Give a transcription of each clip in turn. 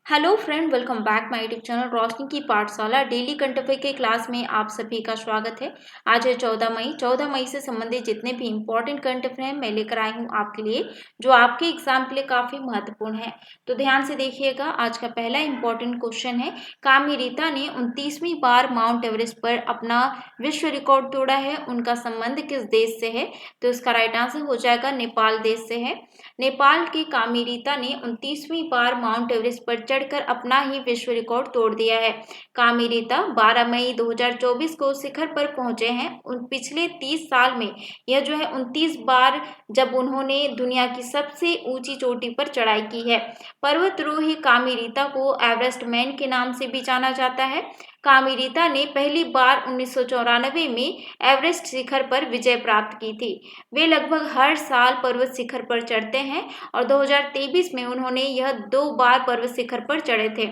Hello friend, welcome back my YouTube channel Roshni की Pathshala daily current affair के class में आप सभी का स्वागत है। आज है 14 मई। 14 मई से संबंधित जितने भी इंपॉर्टेंट करंट अफेयर हैं मैं लेकर आई हूं आपके लिए, जो आपके एग्जाम के लिए काफी महत्वपूर्ण है। तो ध्यान से देखिएगा। आज का पहला इंपॉर्टेंट क्वेश्चन है, कामी रीता ने 29वीं बार माउंट एवरेस्ट पर अपना विश्व रिकॉर्ड तोड़ा है, उनका संबंध किस देश से है? तो इसका राइट आंसर हो जाएगा नेपाल देश से है। नेपाल की कामी रीता ने 29वीं बार माउंट एवरेस्ट पर चढ़कर अपना ही विश्व रिकॉर्ड तोड़ दिया है। कामी रीता 12 मई 2024 को शिखर पर पहुंचे हैं। पिछले 30 साल में यह जो है 29 बार जब उन्होंने दुनिया की सबसे ऊंची चोटी पर चढ़ाई की है। पर्वतारोही कामी रीता को एवरेस्ट मैन के नाम से भी जाना जाता है। कामी रीता ने पहली बार 1994 में एवरेस्ट शिखर पर विजय प्राप्त की थी। वे लगभग हर साल पर्वत शिखर पर चढ़ते हैं और 2023 में उन्होंने यह 2 बार पर्वत शिखर पर चढ़े थे।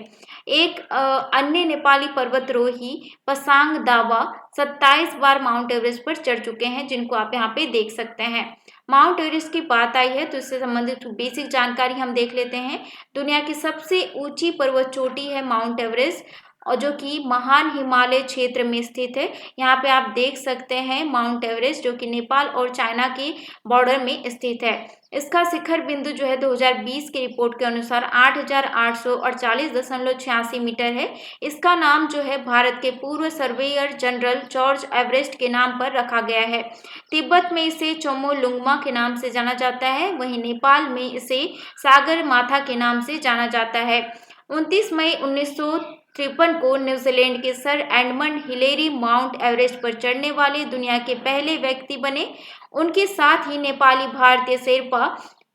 एक अन्य नेपाली पर्वतारोही पसांग दावा 27 बार माउंट एवरेस्ट पर चढ़ चुके हैं, जिनको आप यहाँ पे देख सकते हैं। माउंट एवरेस्ट की बात आई है तो इससे संबंधित बेसिक जानकारी हम देख लेते हैं। दुनिया की सबसे ऊंची पर्वत चोटी है माउंट एवरेस्ट, और जो कि महान हिमालय क्षेत्र में स्थित है। यहाँ पे आप देख सकते हैं माउंट एवरेस्ट, जो कि नेपाल और चाइना के बॉर्डर में स्थित है। इसका शिखर बिंदु जो है 2020 की रिपोर्ट के अनुसार 8,848.86 मीटर है। इसका नाम जो है भारत के पूर्व सर्वेयर जनरल जॉर्ज एवरेस्ट के नाम पर रखा गया है। तिब्बत में इसे चोमोलुंगमा के नाम से जाना जाता है, वहीं नेपाल में इसे सागर माथा के नाम से जाना जाता है। 29 मई 1953 को न्यूजीलैंड के sir Edmund Hillary mount Everest पर चढ़ने वाले दुनिया के पहले व्यक्ति बने। उनके साथ ही नेपाली भारतीय शेरपा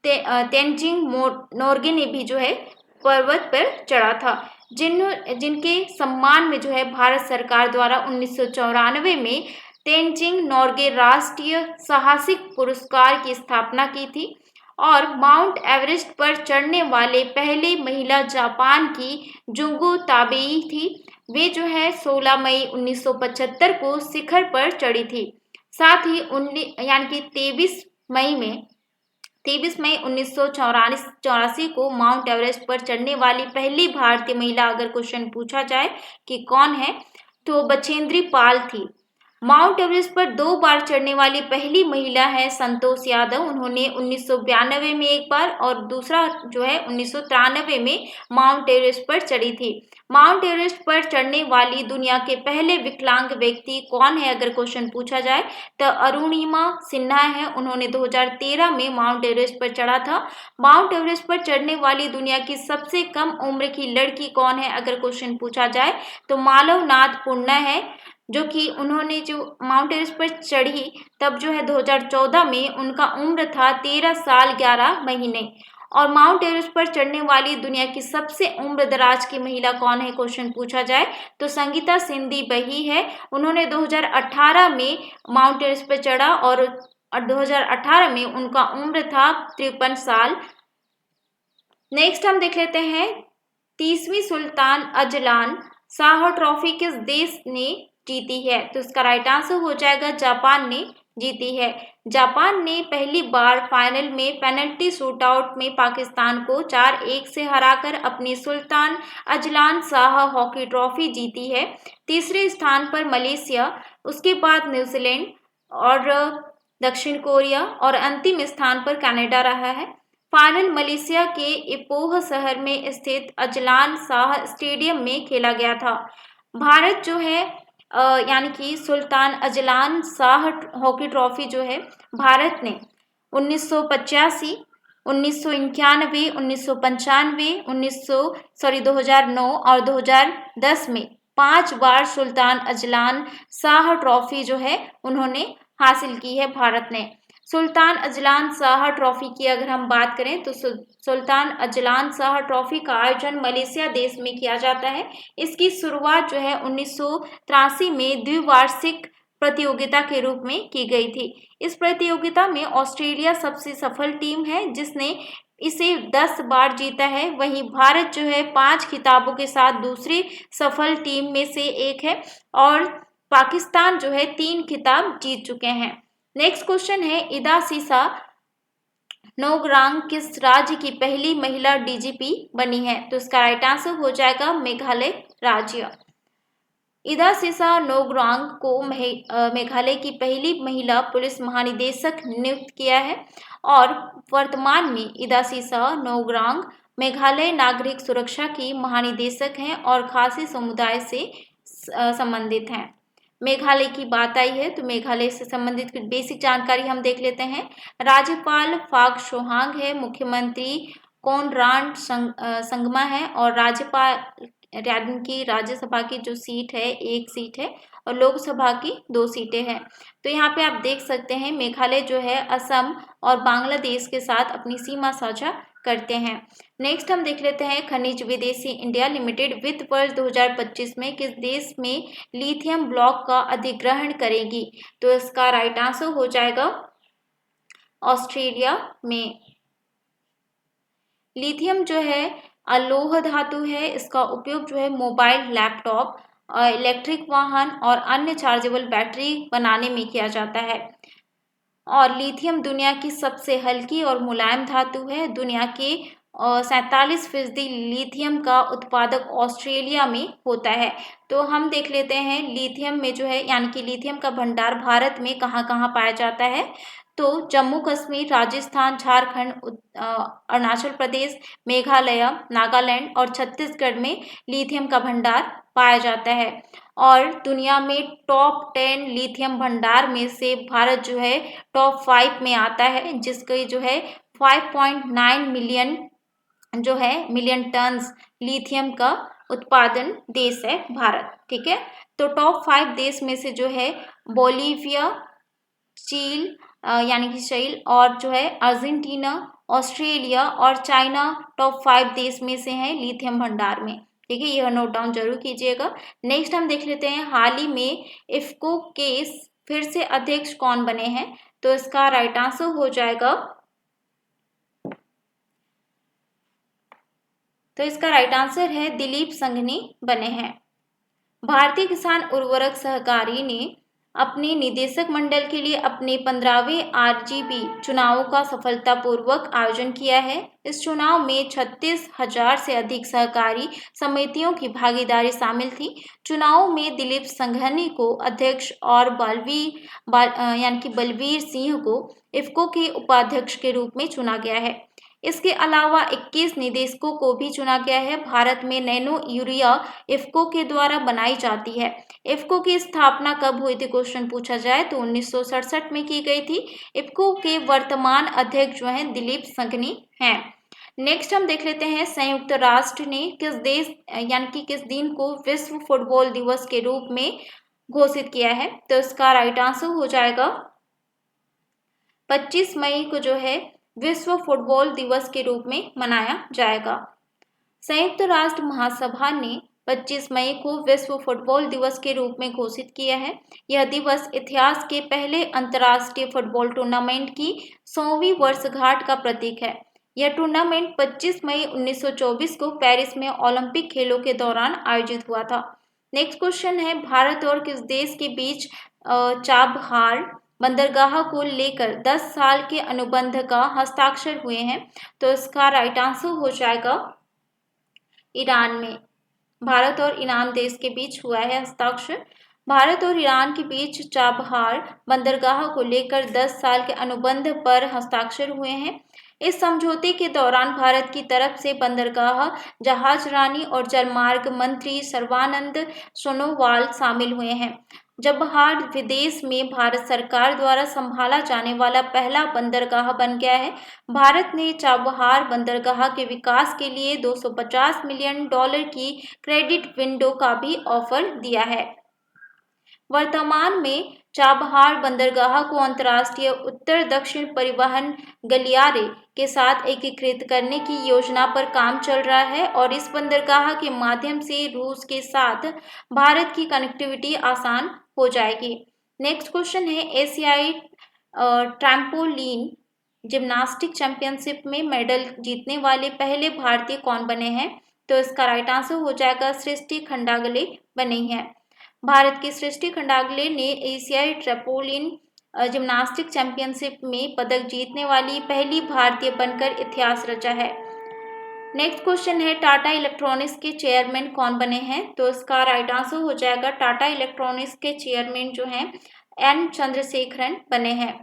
तेंजिंग नोर्गे ने भी जो है पर्वत पर चढ़ा था, जिनके सम्मान में जो है भारत सरकार द्वारा 1994 में तेंजिंग नोर्गे राष्ट्रीय साहसिक पुरस्कार की स्थापना की थी। और माउंट एवरेस्ट पर चढ़ने वाले पहले महिला जापान की जुंगू ताबेई थी। वे जो है 16 मई 1975 को शिखर पर चढ़ी थी। साथ ही यानी कि 23 मई 1984 को माउंट एवरेस्ट पर चढ़ने वाली पहली भारतीय महिला अगर क्वेश्चन पूछा जाए कि कौन है, तो बछेंद्री पाल थी। माउंट एवरेस्ट पर 2 बार चढ़ने वाली पहली महिला है संतोष यादव। उन्होंने 1992 में एक बार और दूसरा जो है 1993 में माउंट एवरेस्ट पर चढ़ी थी। माउंट एवरेस्ट पर चढ़ने वाली दुनिया के पहले विकलांग व्यक्ति कौन है अगर क्वेश्चन पूछा जाए तो अरुणिमा सिन्हा है। उन्होंने 2013 में माउंट एवरेस्ट पर चढ़ा था। माउंट एवरेस्ट पर चढ़ने वाली दुनिया की सबसे कम उम्र की लड़की कौन है अगर क्वेश्चन पूछा जाए तो मालवनाथ पुन्ना है, जो कि उन्होंने जो माउंट एवरेस्ट पर चढ़ी तब जो है 2014 में उनका उम्र था 13 साल 11 महीने। और माउंट एवरेस्ट पर चढ़ने वाली दुनिया की सबसे उम्र दराज की महिला कौन है क्वेश्चन पूछा जाए तो संगीता सिंधी बही है। उन्होंने 2018 में माउंट एवरेस्ट पर चढ़ा और 2018 में उनका उम्र था 53 साल। नेक्स्ट हम देख लेते हैं, 30वीं सुल्तान अजलान शाह ट्रॉफी किस देश ने जीती है? तो इसका राइट आंसर हो जाएगा जापान ने जीती है। जापान ने पहली बार फाइनल में पेनल्टी शूटआउट में पाकिस्तान को 4-1 से हराकर अपनी Sultan Azlan Shah hockey trophy जीती है। तीसरे स्थान पर मलेशिया, उसके बाद न्यूजीलैंड और दक्षिण कोरिया और अंतिम स्थान पर कनाडा रहा है। फाइनल मलेशिया के इपोह शहर में स्थित अजलान शाह स्टेडियम में खेला गया था। भारत जो है यानी कि Sultan Azlan Shah hockey trophy जो है भारत ने 1985, 1991, 1995, 2009 और 2010 में 5 बार सुल्तान अजलान शाह ट्रॉफी जो है उन्होंने हासिल की है भारत ने। सुल्तान अजलान शाह ट्रॉफी की अगर हम बात करें तो सुल्तान अजलान शाह ट्रॉफी का आयोजन मलेशिया देश में किया जाता है। इसकी शुरुआत जो है 1983 में द्विवार्षिक प्रतियोगिता के रूप में की गई थी। इस प्रतियोगिता में ऑस्ट्रेलिया सबसे सफल टीम है, जिसने इसे 10 बार जीता है। वहीं भारत जो है 5 खिताबों के साथ दूसरी सफल टीम में से एक है और पाकिस्तान जो है 3 खिताब जीत चुके हैं। नेक्स्ट क्वेश्चन है, ईदा सीसा नोग्रांग किस राज्य की पहली महिला डीजीपी बनी है? तो इसका राइट आंसर हो जाएगा मेघालय राज्य। इदा सिसा नोग्रांग को मेघालय की पहली महिला पुलिस महानिदेशक नियुक्त किया है और वर्तमान में इदा सिसा नोग्रांग मेघालय नागरिक सुरक्षा की महानिदेशक हैं और खासी समुदाय से संबंधित हैं। मेघालय की बात आई है तो मेघालय से संबंधित कुछ बेसिक जानकारी हम देख लेते हैं। राज्यपाल फाग सोहांग है, मुख्यमंत्री कोनराड संगमा है और राज्यपाल की राज्यसभा की जो सीट है 1 सीट है और लोकसभा की 2 सीटें हैं। तो यहाँ पे आप देख सकते हैं मेघालय जो है असम और बांग्लादेश के साथ अपनी सीमा साझा करते हैं। नेक्स्ट हम देख लेते हैं खनिज विदेशी इंडिया लिमिटेड वित्त वर्ष 2025 में किस देश में लिथियम ब्लॉक का अधिग्रहण करेगी? तो इसका राइट आंसर हो जाएगा ऑस्ट्रेलिया में। लिथियम जो है अलोह धातु है, इसका उपयोग जो है मोबाइल, लैपटॉप, इलेक्ट्रिक वाहन और अन्य चार्जेबल बैटरी बनाने में किया जाता है। और लिथियम दुनिया की सबसे हल्की और मुलायम धातु है। दुनिया के 47% लिथियम का उत्पादक ऑस्ट्रेलिया में होता है। तो हम देख लेते हैं लिथियम में जो है यानी कि लिथियम का भंडार भारत में कहाँ कहाँ पाया जाता है। तो जम्मू कश्मीर, राजस्थान, झारखंड, अरुणाचल प्रदेश, मेघालय, नागालैंड और छत्तीसगढ़ में लिथियम का भंडार पाया जाता है। और दुनिया में टॉप 10 लिथियम भंडार में से भारत जो है टॉप 5 में आता है, जिसके जो है 5.9 मिलियन टन्स लिथियम का उत्पादन देश है भारत। ठीक है, तो टॉप 5 देश में से जो है बोलीविया, चील यानी कि शैल और जो है अर्जेंटीना, ऑस्ट्रेलिया और चाइना टॉप 5 देश में से हैं लिथियम भंडार में। ठीक है, यह नोट डाउन जरूर कीजिएगा। नेक्स्ट हम देख लेते हैं हाल ही में इफ्को के फिर से अध्यक्ष कौन बने हैं? तो इसका राइट आंसर हो जाएगा है दिलीप संघनी बने हैं। भारतीय किसान उर्वरक सहकारी ने अपने निदेशक मंडल के लिए अपने 15वें आरजीबी चुनावों का सफलतापूर्वक आयोजन किया है। इस चुनाव में 36,000 से अधिक सहकारी समितियों की भागीदारी शामिल थी। चुनाव में दिलीप संघनी को अध्यक्ष और बलवीर सिंह को इफ्को के उपाध्यक्ष के रूप में चुना गया है। इसके अलावा 21 निदेशकों को भी चुना गया है। भारत में नैनो यूरिया इफ्को के द्वारा बनाई जाती है। इफ्को की स्थापना कब हुई थी क्वेश्चन पूछा जाए तो 1967 में की गई थी। इफ्को के वर्तमान अध्यक्ष जो हैं दिलीप संघनी हैं। नेक्स्ट हम देख लेते हैं संयुक्त राष्ट्र ने किस देश यानी कि किस दिन को विश्व फुटबॉल दिवस के रूप में घोषित किया है? तो इसका राइट आंसर हो जाएगा 25 मई को जो है विश्व फुटबॉल दिवस के रूप में मनाया जाएगा। संयुक्त राष्ट्र महासभा ने 25 मई को विश्व फुटबॉल दिवस के रूप में घोषित किया है। यह दिवस इतिहास के पहले अंतर्राष्ट्रीय फुटबॉल टूर्नामेंट की 100वीं वर्षगांठ का प्रतीक है। यह टूर्नामेंट 25 मई 1924 को पेरिस में ओलंपिक खेलों के दौरान आयोजित हुआ था। नेक्स्ट क्वेश्चन है भारत और किस देश के बीच चाबहार बंदरगाह को लेकर 10 साल के अनुबंध का हस्ताक्षर हुए हैं? तो इसका राइट आंसर हो जाएगा ईरान में। भारत और ईरान देश के बीच हुआ है हस्ताक्षर। भारत और ईरान के बीच चाबहार बंदरगाह को लेकर 10 साल के अनुबंध पर हस्ताक्षर हुए हैं। इस समझौते के दौरान भारत की तरफ से बंदरगाह जहाजरानी और जलमार्ग मंत्री सर्बानंद सोनोवाल शामिल हुए हैं। चाबहार विदेश में भारत सरकार द्वारा संभाला जाने वाला पहला बंदरगाह बन गया है। भारत ने चाबहार बंदरगाह के विकास के लिए $250 मिलियन की क्रेडिट विंडो का भी ऑफर दिया है। वर्तमान में चाबहार बंदरगाह को अंतर्राष्ट्रीय उत्तर दक्षिण परिवहन गलियारे के साथ एकीकृत करने की योजना पर काम चल रहा है और इस बंदरगाह के माध्यम से रूस के साथ भारत की कनेक्टिविटी आसान हो जाएगी। नेक्स्ट क्वेश्चन है एशियाई ट्रैम्पोलिन जिम्नास्टिक चैंपियनशिप में मेडल जीतने वाले पहले भारतीय कौन बने हैं? तो इसका राइट आंसर हो जाएगा सृष्टि खंडागले बने हैं। भारत की सृष्टि खंडागले ने एशियाई ट्रैम्पोलिन जिम्नास्टिक चैंपियनशिप में पदक जीतने वाली पहली भारतीय बनकर इतिहास रचा है। नेक्स्ट क्वेश्चन है टाटा इलेक्ट्रॉनिक्स के चेयरमैन कौन बने हैं? तो इसका राइट आंसर हो जाएगा टाटा इलेक्ट्रॉनिक्स के चेयरमैन जो हैं एन चंद्रशेखरन बने हैं।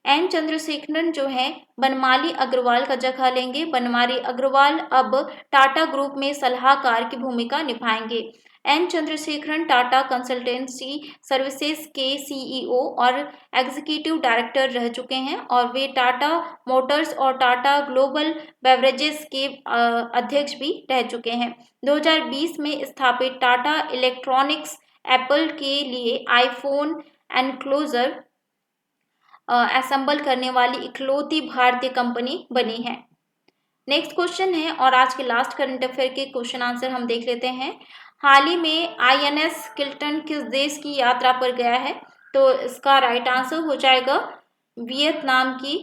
एन चंद्रशेखरन जो है बनमाली अग्रवाल का जगह लेंगे। बनमाली अग्रवाल अब टाटा ग्रुप में सलाहकार की भूमिका निभाएंगे। N Chandrasekaran Tata consultancy services के सीईओ और एग्जीक्यूटिव डायरेक्टर रह चुके हैं और वे टाटा मोटर्स और टाटा ग्लोबल बेवरेजेस के अध्यक्ष भी रह चुके हैं। 2020 में स्थापित टाटा इलेक्ट्रॉनिक्स एप्पल के लिए आईफोन एनक्लोजर असेंबल करने वाली इकलौती भारतीय कंपनी बनी है। नेक्स्ट क्वेश्चन है और आज के लास्ट करंट अफेयर के क्वेश्चन आंसर हम देख लेते हैं। हाल ही में आईएनएस किल्टन किस देश की यात्रा पर गया है? तो इसका राइट आंसर हो जाएगा वियतनाम की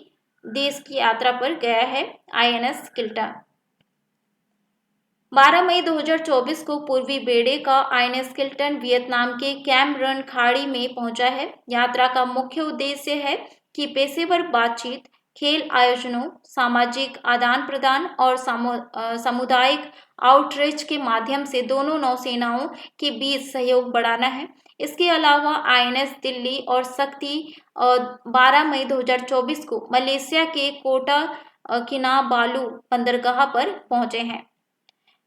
देश की यात्रा पर गया है आईएनएस किल्टन। 12 मई 2024 को पूर्वी बेड़े का आईएनएस किल्टन वियतनाम के कैम रन खाड़ी में पहुंचा है। यात्रा का मुख्य उद्देश्य है कि पेशेवर बातचीत, खेल आयोजनों, सामाजिक आदान प्रदान और सामुदायिक आउटरीच के माध्यम से दोनों नौसेनाओं के बीच सहयोग बढ़ाना है। इसके अलावा आईएनएस दिल्ली और शक्ति 12 मई 2024 को मलेशिया के कोटा किनाबालू बंदरगाह पर पहुंचे हैं।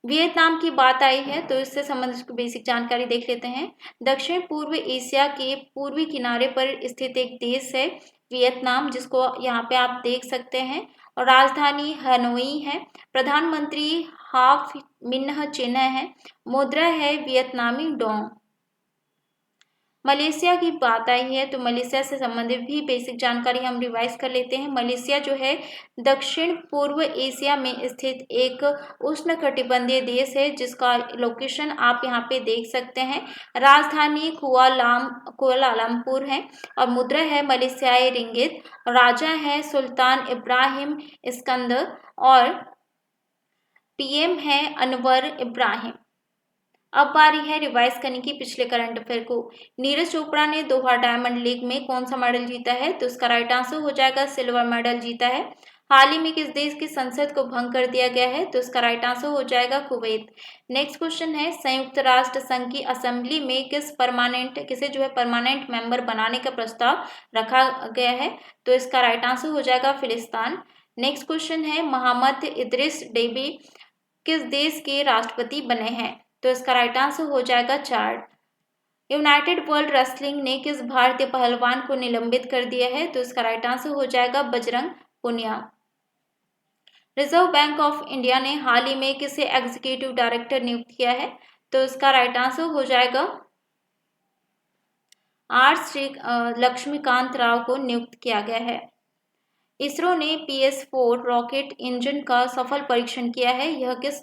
वियतनाम की बात आई है तो इससे संबंधित बेसिक जानकारी देख लेते हैं। दक्षिण पूर्व एशिया के पूर्वी किनारे पर स्थित एक देश है वियतनाम, जिसको यहाँ पे आप देख सकते हैं, और राजधानी हनोई है। प्रधानमंत्री हाफ मिन्ह चिन्ह है। मुद्रा है वियतनामी डोंग। मलेशिया की बात आई है तो मलेशिया से संबंधित भी बेसिक जानकारी हम रिवाइज कर लेते हैं। मलेशिया जो है दक्षिण पूर्व एशिया में स्थित एक उष्णकटिबंधीय देश है, जिसका लोकेशन आप यहाँ पे देख सकते हैं। राजधानी कुआलालंपुर है और मुद्रा है मलेशियाई रिंगित। राजा है सुल्तान इब्राहिम इस्कंदर और पीएम है अनवर इब्राहिम। अब बारी है रिवाइज करने की पिछले करंट अफेयर को। नीरज चोपड़ा ने दोहा डायमंड लीग में कौन सा मेडल जीता है? तो इसका राइट आंसर हो जाएगा सिल्वर मेडल जीता है। हाल ही में किस देश की संसद को भंग कर दिया गया है? तो इसका राइट आंसर हो जाएगा कुवैत। नेक्स्ट क्वेश्चन है संयुक्त राष्ट्र संघ की असेंबली में किसे जो है परमानेंट मेंबर बनाने का प्रस्ताव रखा गया है? तो इसका राइट आंसर हो जाएगा फिलिस्तान। नेक्स्ट क्वेश्चन है मोहम्मद इद्रिस डेबी किस देश के राष्ट्रपति बने हैं? तो इसका राइट आंसर हो जाएगा चाड। यूनाइटेड वर्ल्ड रेसलिंग ने किस भारतीय पहलवान को निलंबित कर दिया है? तो इसका राइट आंसर हो जाएगा Bajrang Punia. Reserve bank of India ने हाल ही में किसे एग्जीक्यूटिव डायरेक्टर नियुक्त किया है? तो इसका राइट आंसर हो जाएगा आर श्री लक्ष्मीकांत राव को नियुक्त किया गया है। इसरो ने PS4 रॉकेट इंजन का सफल परीक्षण किया है। यह किस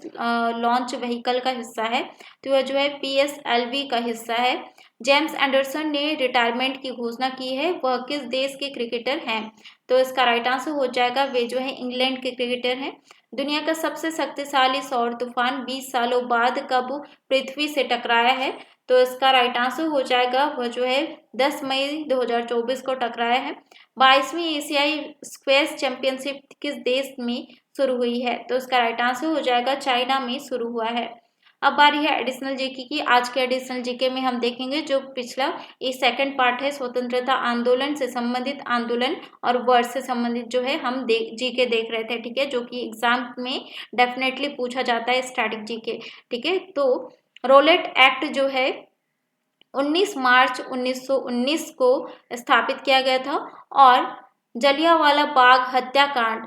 लॉन्च व्हीकल का हिस्सा है? तो यह जो है PSLV का हिस्सा है। जेम्स एंडरसन ने रिटायरमेंट की घोषणा की है। वह किस देश के क्रिकेटर हैं? तो इसका राइट आंसर हो जाएगा वे जो है इंग्लैंड के क्रिकेटर हैं। दुनिया का सबसे शक्तिशाली सौर तूफान 20 सालों बाद कब पृथ्वी से टकराया है? तो इसका राइट आंसर हो जाएगा वह जो है 10 मई 2024 को टकराया है। 22वीं एशियाई स्क्वैश चैंपियनशिप किस देश में शुरू हुई है? तो इसका राइट आंसर हो जाएगा चाइना में शुरू हुआ है। अब बारी है एडिशनल जीके की। आज के एडिशनल जीके में हम देखेंगे जो पिछला ये सेकंड पार्ट है स्वतंत्रता आंदोलन से संबंधित आंदोलन और वर्ड से संबंधित जो है हम जीके देख रहे थे, ठीक है, जो कि एग्जाम में डेफिनेटली पूछा जाता है स्टैटिक जीके, ठीक है। तो रोलेट एक्ट जो है 19 मार्च 1919 को स्थापित किया गया था और जलियांवाला बाग हत्याकांड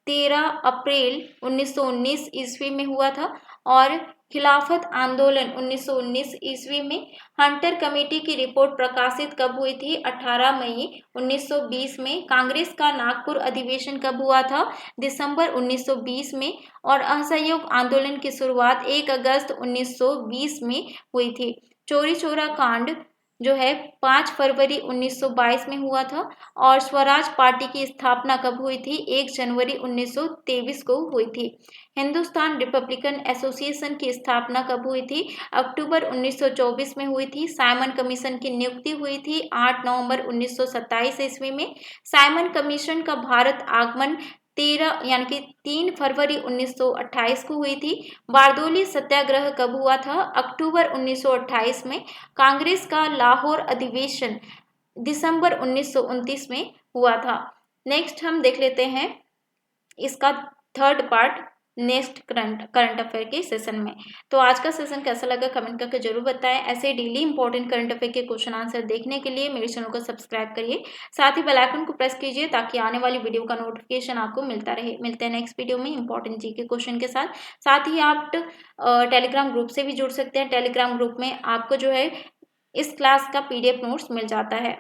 13 अप्रैल 1919 ईस्वी में हुआ था और खिलाफत आंदोलन 1919 ईस्वी में। हंटर कमेटी की रिपोर्ट प्रकाशित कब हुई थी? 18 मई 1920 में। कांग्रेस का नागपुर अधिवेशन कब हुआ था? दिसंबर 1920 में। और असहयोग आंदोलन की शुरुआत 1 अगस्त 1920 में हुई थी। चौरी चौरा कांड जो है 5 फरवरी 1922 में हुआ था। और स्वराज पार्टी की स्थापना कब हुई थी? 1 जनवरी 1923 को हुई थी। हिंदुस्तान रिपब्लिकन एसोसिएशन की स्थापना कब हुई थी? अक्टूबर 1924 में हुई थी। साइमन कमीशन की नियुक्ति हुई थी 8 नवंबर 1927 ईस्वी में। साइमन कमीशन का भारत आगमन 3 फरवरी 1928 को हुई थी। बारदोली सत्याग्रह कब हुआ था? अक्टूबर 1928 में। कांग्रेस का लाहौर अधिवेशन दिसंबर 1929 में हुआ था। नेक्स्ट हम देख लेते हैं इसका third part next current affair के सेशन में। तो आज का सेशन कैसा लगा कमेंट करके जरूर बताएं। ऐसे डेली इंपॉर्टेंट करंट अफेयर के क्वेश्चन आंसर देखने के लिए मेरे चैनल को सब्सक्राइब करिए, साथ ही बेल आइकन को प्रेस कीजिए ताकि आने वाली वीडियो का नोटिफिकेशन आपको मिलता रहे। मिलते हैं नेक्स्ट वीडियो में इंपॉर्टेंट जी के क्वेश्चन के साथ। साथ ही आप टेलीग्राम ग्रुप से भी जुड़ सकते हैं। टेलीग्राम ग्रुप में आपको जो है इस क्लास का PDF नोट्स मिल जाता है।